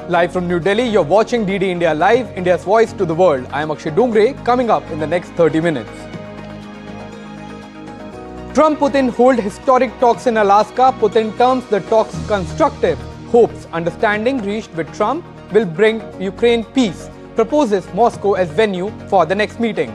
Live from New Delhi, you're watching DD India Live, India's voice to the world. I am Akshay Dongre, coming up in the next 30 minutes. Trump-Putin hold historic talks in Alaska. Putin terms the talks constructive. Hopes understanding reached with Trump will bring Ukraine peace. Proposes Moscow as venue for the next meeting.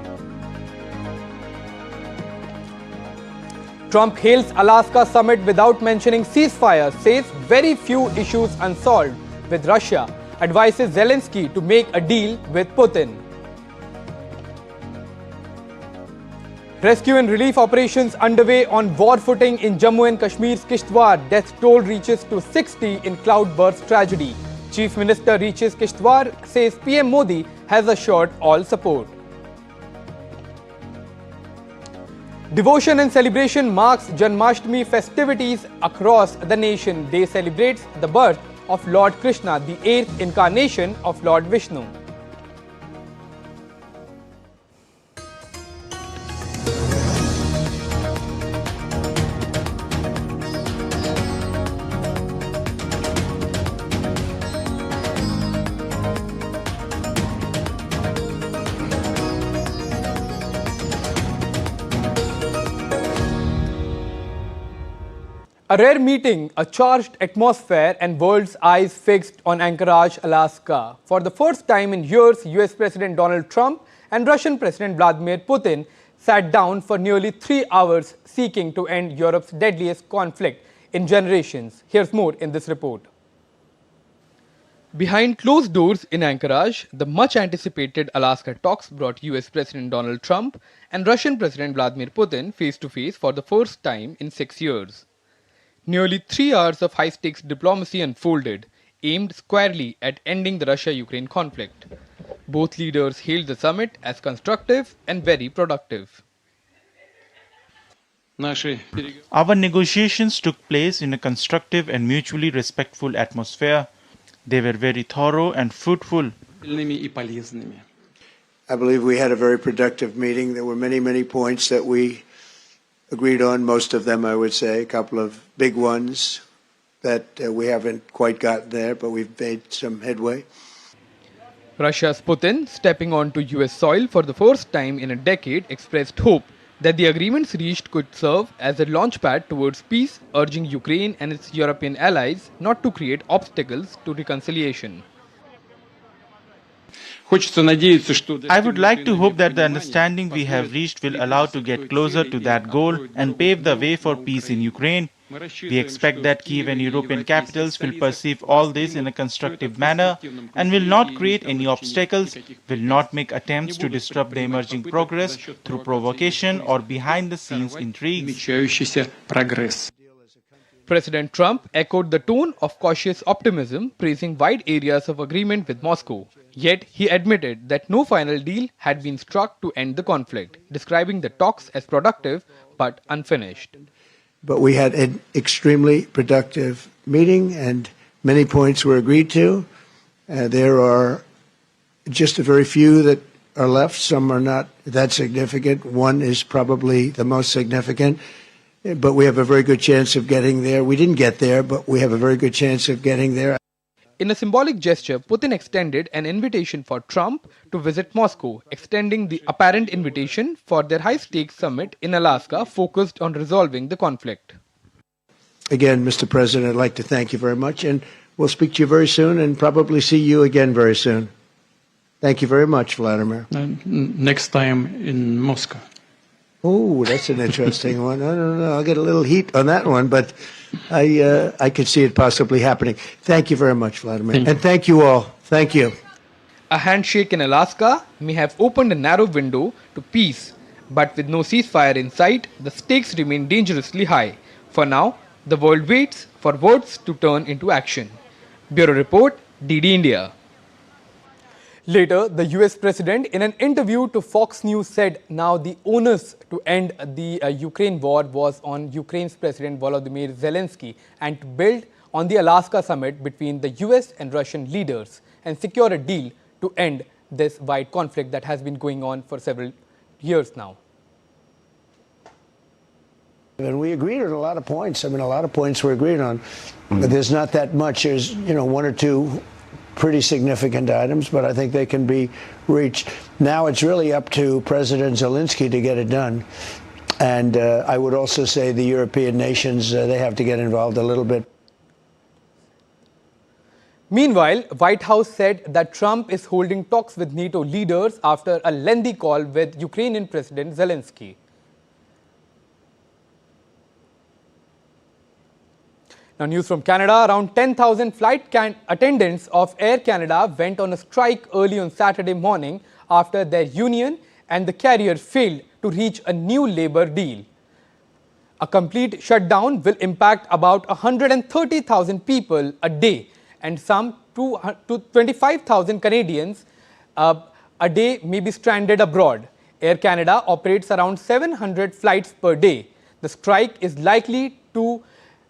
Trump hails Alaska summit without mentioning ceasefire, says very few issues unsolved with Russia, advises Zelenskyy to make a deal with Putin. Rescue and relief operations underway on war footing in Jammu and Kashmir's Kishtwar. Death toll reaches to 60 in cloudburst tragedy. Chief Minister reaches Kishtwar, says PM Modi has assured all support. Devotion and celebration marks Janmashtami festivities across the nation. Day celebrates the birth of Lord Krishna, the 8th incarnation of Lord Vishnu. A rare meeting, a charged atmosphere and world's eyes fixed on Anchorage, Alaska. For the first time in years, US President Donald Trump and Russian President Vladimir Putin sat down for nearly 3 hours seeking to end Europe's deadliest conflict in generations. Here's more in this report. Behind closed doors in Anchorage, the much-anticipated Alaska talks brought US President Donald Trump and Russian President Vladimir Putin face-to-face for the first time in 6 years. Nearly 3 hours of high-stakes diplomacy unfolded, aimed squarely at ending the Russia-Ukraine conflict. Both leaders hailed the summit as constructive and very productive. Our negotiations took place in a constructive and mutually respectful atmosphere. They were very thorough and fruitful. I believe we had a very productive meeting. There were many points that we agreed on, most of them, I would say, a couple of big ones that we haven't quite gotten there, but we've made some headway. Russia's Putin, stepping onto US soil for the first time in a decade, expressed hope that the agreements reached could serve as a launchpad towards peace, urging Ukraine and its European allies not to create obstacles to reconciliation. I would like to hope that the understanding we have reached will allow to get closer to that goal and pave the way for peace in Ukraine. We expect that Kyiv and European capitals will perceive all this in a constructive manner and will not create any obstacles, will not make attempts to disrupt the emerging progress through provocation or behind-the-scenes intrigues. President Trump echoed the tone of cautious optimism, praising wide areas of agreement with Moscow. Yet, he admitted that no final deal had been struck to end the conflict, describing the talks as productive but unfinished. But we had an extremely productive meeting and many points were agreed to. There are just a very few that are left. Some are not that significant. One is probably the most significant. But we have a very good chance of getting there. We didn't get there, but we have a very good chance of getting there. In a symbolic gesture, Putin extended an invitation for Trump to visit Moscow, extending the apparent invitation for their high-stakes summit in Alaska focused on resolving the conflict. Again, Mr. President, I'd like to thank you very much, and we'll speak to you very soon and probably see you again very soon. Thank you very much, Vladimir. Next time in Moscow. Oh, that's an interesting one. I don't know. I'll get a little heat on that one, but I could see it possibly happening. Thank you very much, Vladimir. And thank you all. Thank you. A handshake in Alaska may have opened a narrow window to peace, but with no ceasefire in sight, the stakes remain dangerously high. For now, the world waits for words to turn into action. Bureau Report, DD India. Later, the US President, in an interview to Fox News, said now the onus to end the Ukraine war was on Ukraine's President Volodymyr Zelenskyy and to build on the Alaska summit between the US and Russian leaders and secure a deal to end this wide conflict that has been going on for several years now. And we agreed on a lot of points. I mean, a lot of points we're agreed on. But there's not that much. There's, one or two pretty significant items, but I think they can be reached. Now it's really up to President Zelenskyy to get it done. And I would also say the European nations, they have to get involved a little bit. Meanwhile, White House said that Trump is holding talks with NATO leaders after a lengthy call with Ukrainian President Zelenskyy. Now, news from Canada. Around 10,000 flight attendants of Air Canada went on a strike early on Saturday morning after their union and the carrier failed to reach a new labor deal. A complete shutdown will impact about 130,000 people a day, and some 25,000 Canadians a day may be stranded abroad. Air Canada operates around 700 flights per day. The strike is likely to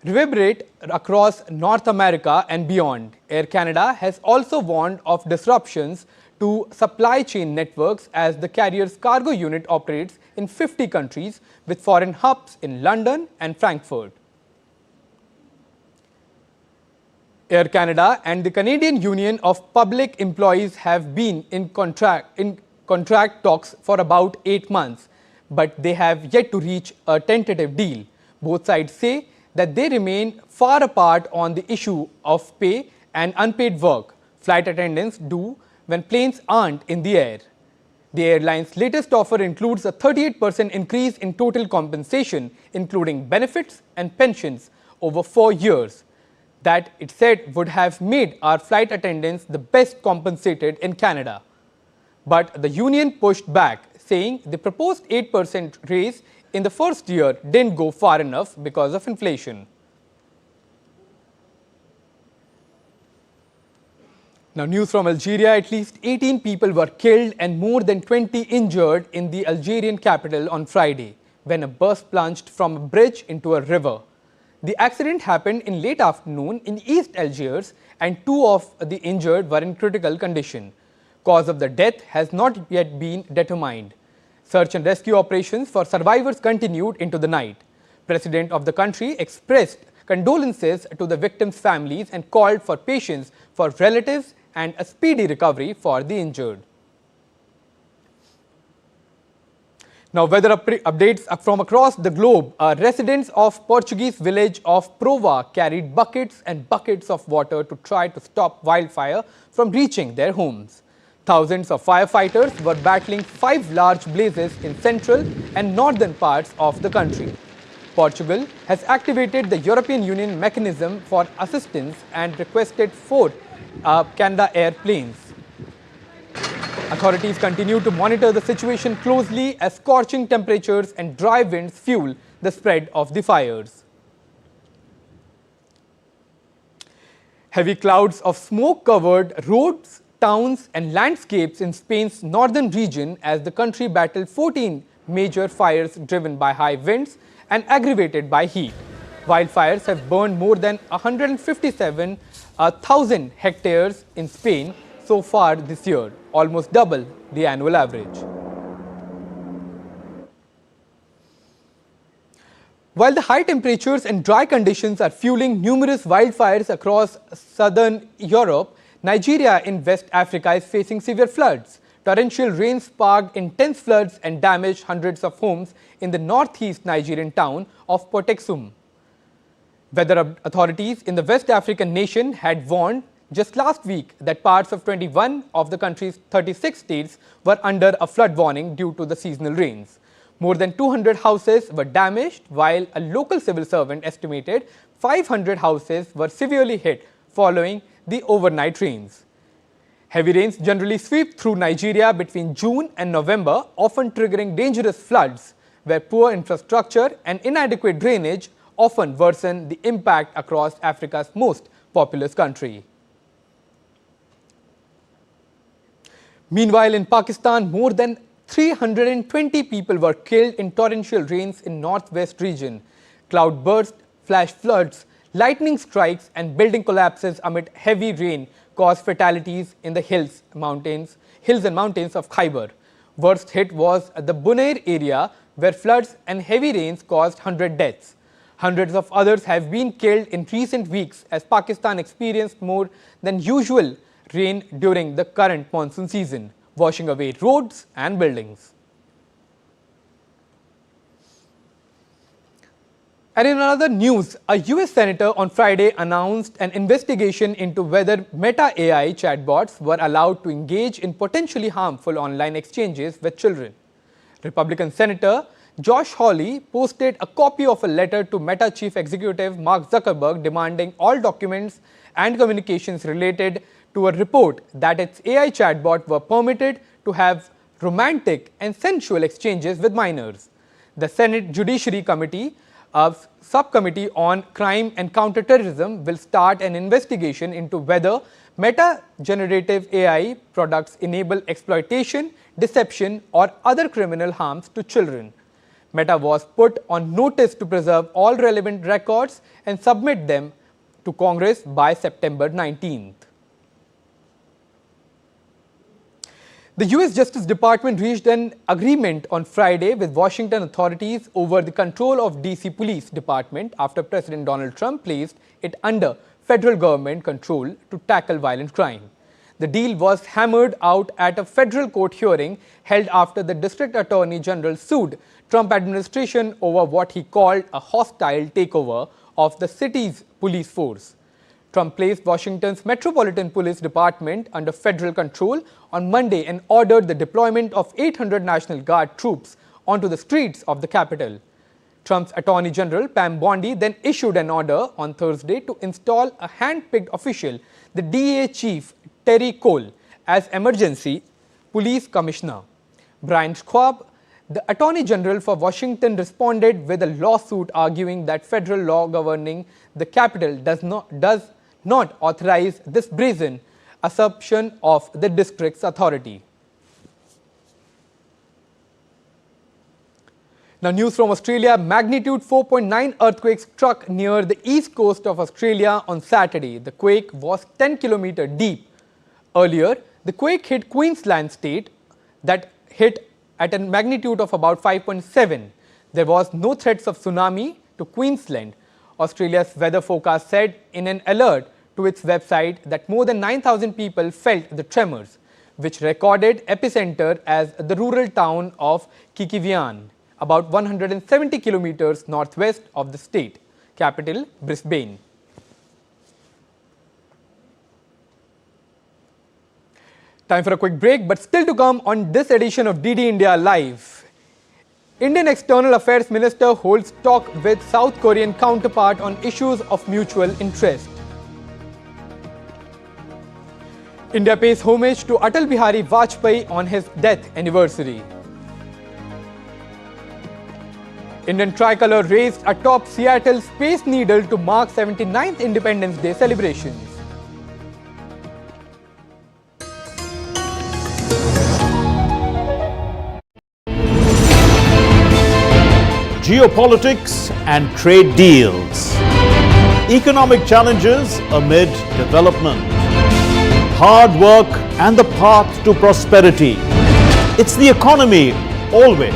reverberate across North America and beyond. Air Canada has also warned of disruptions to supply chain networks as the carrier's cargo unit operates in 50 countries with foreign hubs in London and Frankfurt. Air Canada and the Canadian Union of Public Employees have been in contract talks for about 8 months, but they have yet to reach a tentative deal. Both sides say that they remain far apart on the issue of pay and unpaid work flight attendants do when planes aren't in the air. The airline's latest offer includes a 38% increase in total compensation, including benefits and pensions, over 4 years, that it said would have made our flight attendants the best compensated in Canada. But the union pushed back, saying the proposed 8% raise in the first year didn't go far enough because of inflation. Now, news from Algeria. At least 18 people were killed and more than 20 injured in the Algerian capital on Friday when a bus plunged from a bridge into a river. The accident happened in late afternoon in East Algiers, and 2 of the injured were in critical condition. Cause of the death has not yet been determined. Search and rescue operations for survivors continued into the night. President of the country expressed condolences to the victims' families and called for patience for relatives and a speedy recovery for the injured. Now, weather updates from across the globe. Residents of Portuguese village of Prova carried buckets and buckets of water to try to stop wildfire from reaching their homes. Thousands of firefighters were battling 5 large blazes in central and northern parts of the country. Portugal has activated the European Union mechanism for assistance and requested 4 Canada airplanes. Authorities continue to monitor the situation closely as scorching temperatures and dry winds fuel the spread of the fires. Heavy clouds of smoke covered roads, towns and landscapes in Spain's northern region as the country battled 14 major fires driven by high winds and aggravated by heat. Wildfires have burned more than 157,000 hectares in Spain so far this year, almost double the annual average. While the high temperatures and dry conditions are fueling numerous wildfires across southern Europe, Nigeria in West Africa is facing severe floods. Torrential rain sparked intense floods and damaged hundreds of homes in the northeast Nigerian town of Poteksum. Weather authorities in the West African nation had warned just last week that parts of 21 of the country's 36 states were under a flood warning due to the seasonal rains. More than 200 houses were damaged, while a local civil servant estimated 500 houses were severely hit following the overnight rains. Heavy rains generally sweep through Nigeria between June and November, often triggering dangerous floods, where poor infrastructure and inadequate drainage often worsen the impact across Africa's most populous country. Meanwhile, in Pakistan, more than 320 people were killed in torrential rains in northwest region. Cloudbursts, flash floods, lightning strikes and building collapses amid heavy rain caused fatalities in the hills and mountains of Khyber. Worst hit was the Bunair area, where floods and heavy rains caused 100 deaths. Hundreds of others have been killed in recent weeks as Pakistan experienced more than usual rain during the current monsoon season, washing away roads and buildings. And in another news, a US senator on Friday announced an investigation into whether Meta AI chatbots were allowed to engage in potentially harmful online exchanges with children. Republican Senator Josh Hawley posted a copy of a letter to Meta chief executive Mark Zuckerberg demanding all documents and communications related to a report that its AI chatbot were permitted to have romantic and sensual exchanges with minors. The Senate Judiciary Committee, a subcommittee on crime and counterterrorism, will start an investigation into whether Meta generative AI products enable exploitation, deception, or other criminal harms to children. Meta was put on notice to preserve all relevant records and submit them to Congress by September 19th. The US Justice Department reached an agreement on Friday with Washington authorities over the control of DC Police Department after President Donald Trump placed it under federal government control to tackle violent crime. The deal was hammered out at a federal court hearing held after the District Attorney General sued Trump administration over what he called a hostile takeover of the city's police force. Trump placed Washington's Metropolitan Police Department under federal control on Monday and ordered the deployment of 800 National Guard troops onto the streets of the capital. Trump's Attorney General Pam Bondi then issued an order on Thursday to install a hand-picked official, the DEA chief Terry Cole, as emergency police commissioner. Brian Schwab, the Attorney General for Washington, responded with a lawsuit arguing that federal law governing the capital does not authorize this brazen usurpation of the district's authority. Now, news from Australia. Magnitude 4.9 earthquake struck near the east coast of Australia on Saturday. The quake was 10 kilometers deep. Earlier, the quake hit Queensland state that hit at a magnitude of about 5.7. There was no threats of tsunami to Queensland. Australia's weather forecast said in an alert to its website that more than 9,000 people felt the tremors, which recorded epicenter as the rural town of Kikivian, about 170 kilometers northwest of the state capital, Brisbane. Time for a quick break, but still to come on this edition of DD India Live. Indian External Affairs Minister holds talk with South Korean counterpart on issues of mutual interest. India pays homage to Atal Bihari Vajpayee on his death anniversary. Indian tricolor raised atop Seattle Space Needle to mark 79th Independence Day celebrations. Geopolitics and trade deals. Economic challenges amid development. Hard work and the path to prosperity. It's the economy always.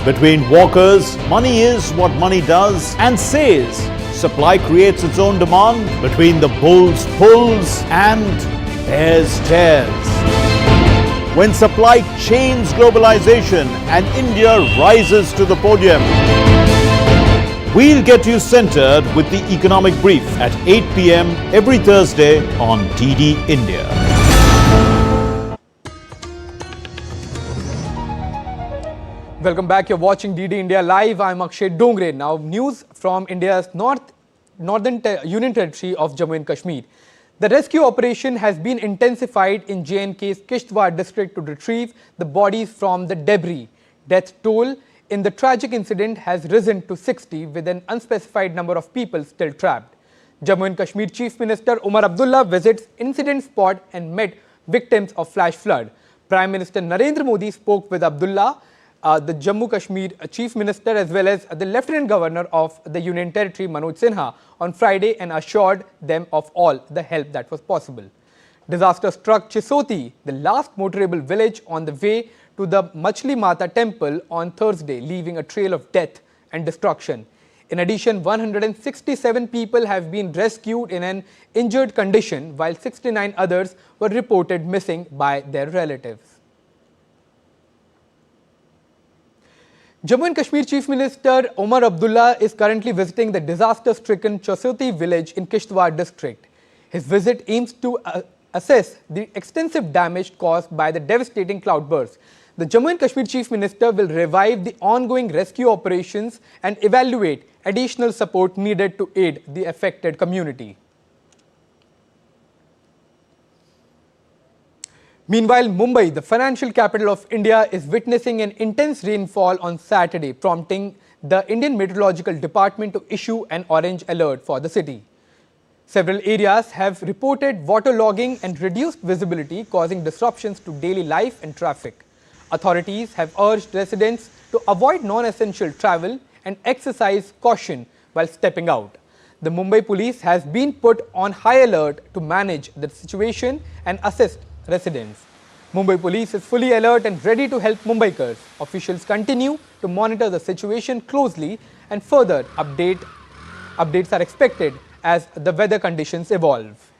Between walkers, money is what money does and says. Supply creates its own demand. Between the bulls pulls and bears tears. When supply chains globalization and India rises to the podium. We'll get you centered with the economic brief at 8 p.m. every Thursday on DD India. Welcome back. You're watching DD India Live. I'm Akshay Dongre. Now, news from India's northern Union Territory of Jammu and Kashmir. The rescue operation has been intensified in J&K's Kishtwar district to retrieve the bodies from the debris. Death toll in the tragic incident has risen to 60 with an unspecified number of people still trapped. Jammu and Kashmir Chief Minister Umar Abdullah visits incident spot and met victims of flash flood. Prime Minister Narendra Modi spoke with Abdullah, the Jammu Kashmir Chief Minister, as well as the Lieutenant Governor of the Union Territory Manoj Sinha on Friday and assured them of all the help that was possible. Disaster struck Chisoti, the last motorable village on the way to the Machli Mata temple on Thursday, leaving a trail of death and destruction. In addition, 167 people have been rescued in an injured condition, while 69 others were reported missing by their relatives. Jammu and Kashmir Chief Minister Omar Abdullah is currently visiting the disaster-stricken Chasoti village in Kishtwar district. His visit aims to assess the extensive damage caused by the devastating cloudburst. The Jammu and Kashmir Chief Minister will revive the ongoing rescue operations and evaluate additional support needed to aid the affected community. Meanwhile, Mumbai, the financial capital of India, is witnessing an intense rainfall on Saturday, prompting the Indian Meteorological Department to issue an orange alert for the city. Several areas have reported waterlogging and reduced visibility, causing disruptions to daily life and traffic. Authorities have urged residents to avoid non-essential travel and exercise caution while stepping out. The Mumbai police has been put on high alert to manage the situation and assist residents. Mumbai police is fully alert and ready to help Mumbaikars. Officials continue to monitor the situation closely, and further updates are expected as the weather conditions evolve.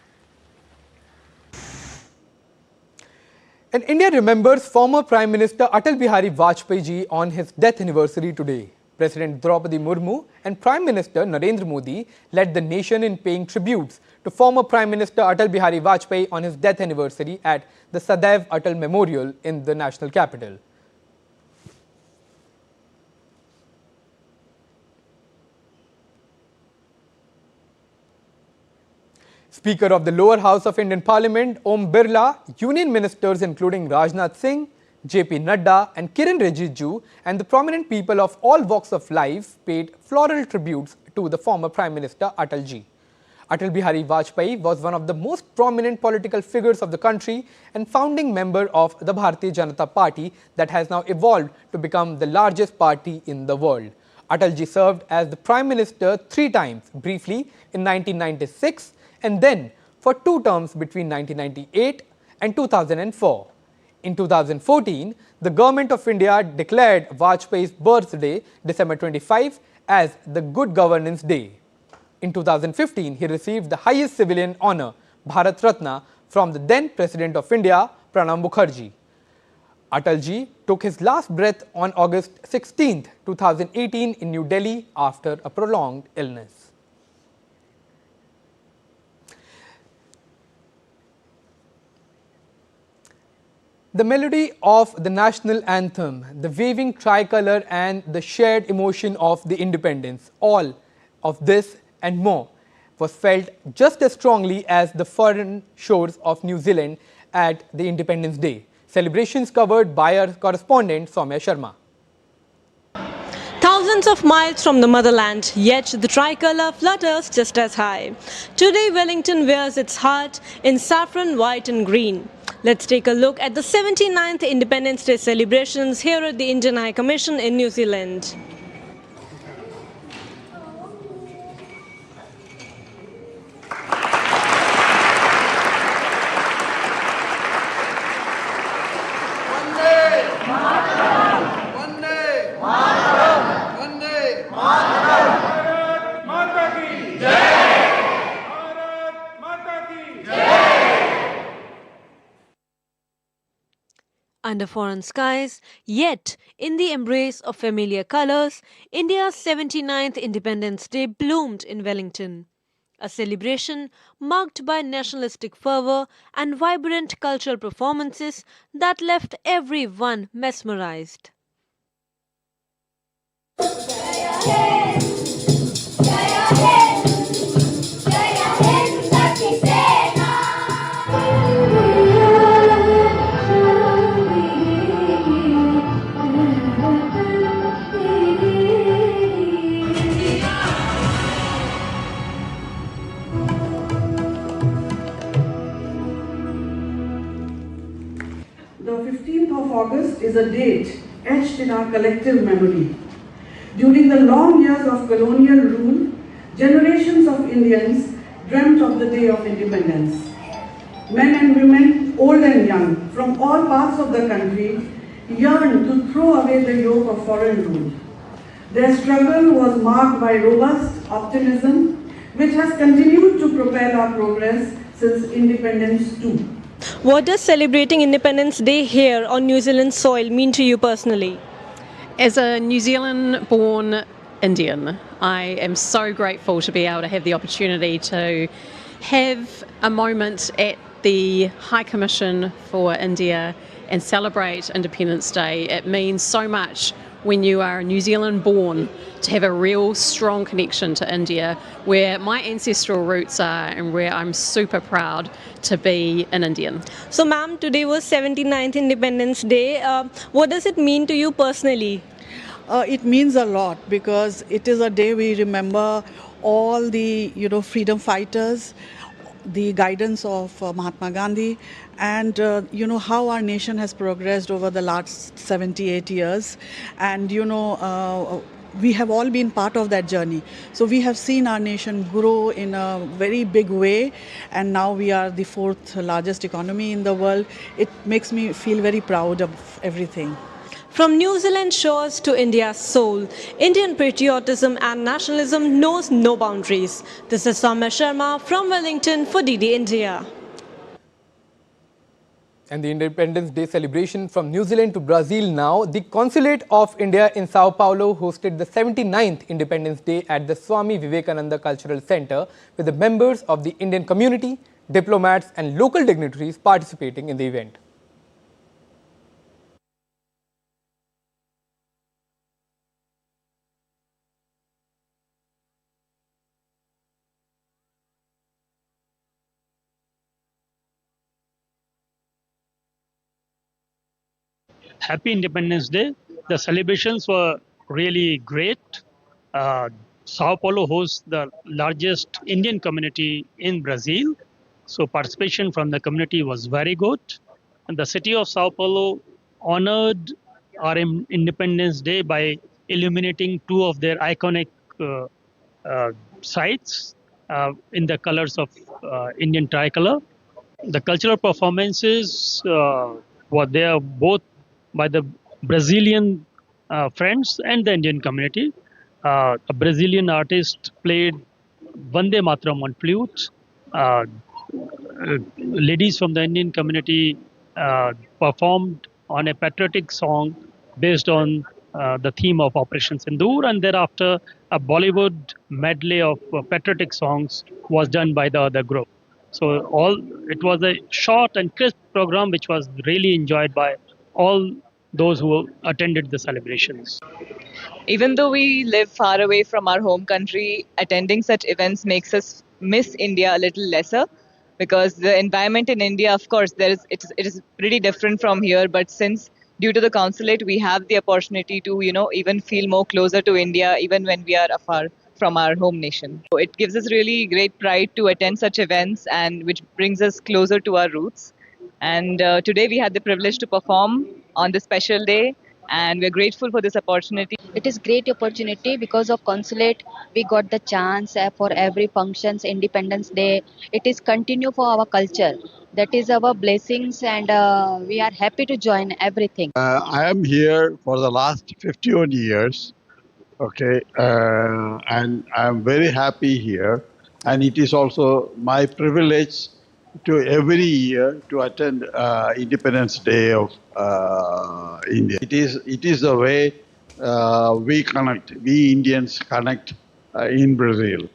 And India remembers former Prime Minister Atal Bihari Vajpayee ji on his death anniversary today. President Draupadi Murmu and Prime Minister Narendra Modi led the nation in paying tributes to former Prime Minister Atal Bihari Vajpayee on his death anniversary at the Sadaiv Atal Memorial in the national capital. Speaker of the lower house of Indian Parliament, Om Birla, union ministers including Rajnath Singh, JP Nadda and Kiran Rijiju and the prominent people of all walks of life paid floral tributes to the former Prime Minister Atal ji. Atal Bihari Vajpayee was one of the most prominent political figures of the country and founding member of the Bharatiya Janata Party that has now evolved to become the largest party in the world. Atal ji served as the Prime Minister 3 times, briefly in 1996 and then for 2 terms between 1998 and 2004. In 2014, the Government of India declared Vajpayee's birthday, December 25, as the Good Governance Day. In 2015, he received the highest civilian honour, Bharat Ratna, from the then President of India, Pranab Mukherjee. Atal ji took his last breath on August 16, 2018 in New Delhi after a prolonged illness. The melody of the national anthem, the waving tricolour and the shared emotion of the independence, all of this and more was felt just as strongly as the foreign shores of New Zealand at the Independence Day. Celebrations covered by our correspondent Soumya Sharma. Thousands of miles from the motherland, yet the tricolour flutters just as high. Today Wellington wears its heart in saffron, white and green. Let's take a look at the 79th Independence Day celebrations here at the Indian High Commission in New Zealand. Under foreign skies, yet in the embrace of familiar colours, India's 79th Independence Day bloomed in Wellington. A celebration marked by nationalistic fervour and vibrant cultural performances that left everyone mesmerised. August is a date etched in our collective memory. During the long years of colonial rule, generations of Indians dreamt of the day of independence. Men and women, old and young, from all parts of the country, yearned to throw away the yoke of foreign rule. Their struggle was marked by robust optimism, which has continued to propel our progress since independence too. What does celebrating Independence Day here on New Zealand soil mean to you personally? As a New Zealand-born Indian, I am so grateful to be able to have the opportunity to have a moment at the High Commission for India and celebrate Independence Day. It means so much when you are New Zealand born to have a real strong connection to India, where my ancestral roots are and where I'm super proud to be an Indian. So ma'am, today was 79th Independence Day. What does it mean to you personally? It means a lot because it is a day we remember all the freedom fighters, the guidance of Mahatma Gandhi, and how our nation has progressed over the last 78 years, and we have all been part of that journey. So we have seen our nation grow in a very big way, and now we are the 4th largest economy in the world. It makes me feel very proud of everything. From New Zealand shores to India's soul, Indian patriotism and nationalism knows no boundaries. This is Soumya Sharma from Wellington for DD India. And the Independence Day celebration from New Zealand to Brazil now. The Consulate of India in Sao Paulo hosted the 79th Independence Day at the Swami Vivekananda Cultural Center with the members of the Indian community, diplomats and local dignitaries participating in the event. Happy Independence Day. The celebrations were really great. Sao Paulo hosts the largest Indian community in Brazil. So participation from the community was very good. And the city of Sao Paulo honored our Independence Day by illuminating 2 of their iconic sites in the colors of Indian tricolor. The cultural performances were there both by the Brazilian friends and the Indian community. A Brazilian artist played Vande Mataram on flute. Ladies from the Indian community performed on a patriotic song based on the theme of Operation Sindoor, and thereafter a Bollywood medley of patriotic songs was done by the other group. So it was a short and crisp program which was really enjoyed by all those who attended the celebrations. Even though we live far away from our home country, attending such events makes us miss India a little lesser, because the environment in India, of course, it is pretty different from here. But since due to the consulate, we have the opportunity to even feel more closer to India, even when we are afar from our home nation. So it gives us really great pride to attend such events, and which brings us closer to our roots. And today we had the privilege to perform on this special day, and we're grateful for this opportunity. It is great opportunity because of consulate. We got the chance for every functions, Independence Day. It is continue for our culture. That is our blessings, and we are happy to join everything. I am here for the last 51 years, okay, and I am very happy here. And it is also my privilege to every year to attend Independence Day of India. It is the way we Indians connect in Brazil.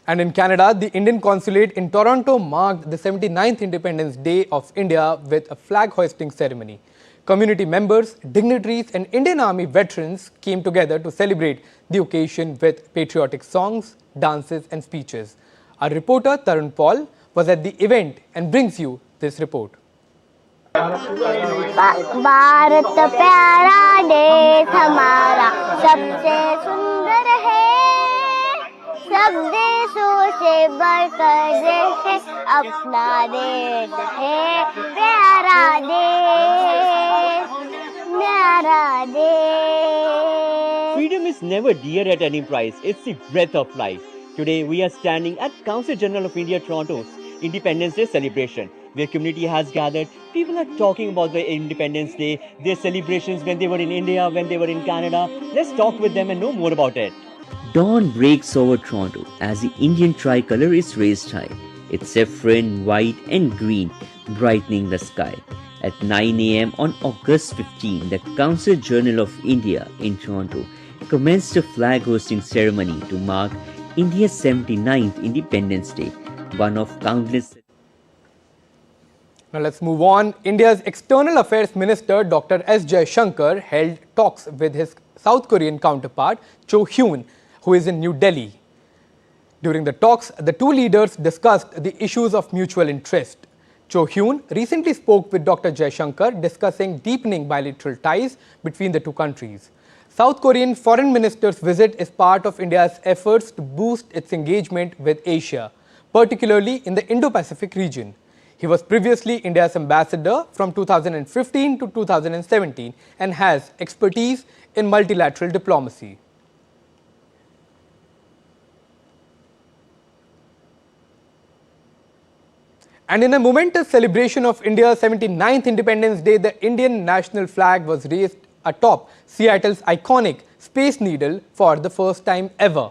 And in Canada, the Indian Consulate in Toronto marked the 79th Independence Day of India with a flag hoisting ceremony. Community members, dignitaries and Indian Army veterans came together to celebrate the occasion with patriotic songs, dances and speeches. Our reporter Tarun Paul was at the event and brings you this report. Bharat प्यारा देश हमारा सबसे सुंदर है, सब देशों से बढ़कर देश है, अपना देश है, प्यारा देश, प्यारा देश. Freedom is never dear at any price. It's the breath of life. Today we are standing at Consul General of India Toronto's Independence Day celebration. where community has gathered. People are talking about the Independence Day, their celebrations when they were in India, when they were in Canada. Let's talk with them and know more about it. Dawn breaks over Toronto as the Indian tricolour is raised high. Its saffron, white and green brightening the sky. At 9 a.m. on August 15, the Council Journal of India in Toronto commenced a flag hosting ceremony to mark India's 79th Independence Day, one of countless. Now let's move on. India's External Affairs Minister Dr. S. Jaishankar held talks with his South Korean counterpart Cho Hyun, who is in New Delhi. During the talks, the two leaders discussed the issues of mutual interest. Cho Hyun recently spoke with Dr. Jaishankar discussing deepening bilateral ties between the two countries. South Korean Foreign Minister's visit is part of India's efforts to boost its engagement with Asia, particularly in the Indo-Pacific region. He was previously India's ambassador from 2015 to 2017 and has expertise in multilateral diplomacy. And in a momentous celebration of India's 79th Independence Day, the Indian national flag was raised atop Seattle's iconic Space Needle for the first time ever.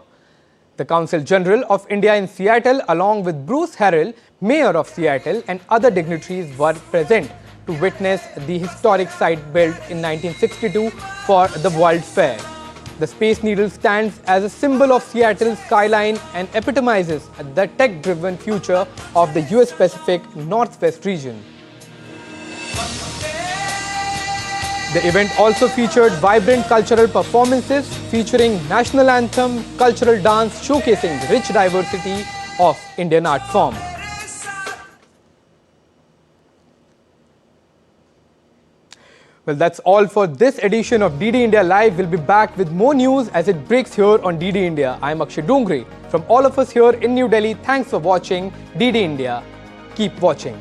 The Consul General of India in Seattle, along with Bruce Harrell, Mayor of Seattle, and other dignitaries were present to witness the historic site built in 1962 for the World Fair. The Space Needle stands as a symbol of Seattle's skyline and epitomizes the tech-driven future of the US Pacific Northwest region. The event also featured vibrant cultural performances featuring national anthem, cultural dance showcasing rich diversity of Indian art form. Well, that's all for this edition of DD India Live. We'll be back with more news as it breaks here on DD India. I'm Akshay Dongre. From all of us here in New Delhi, thanks for watching DD India. Keep watching.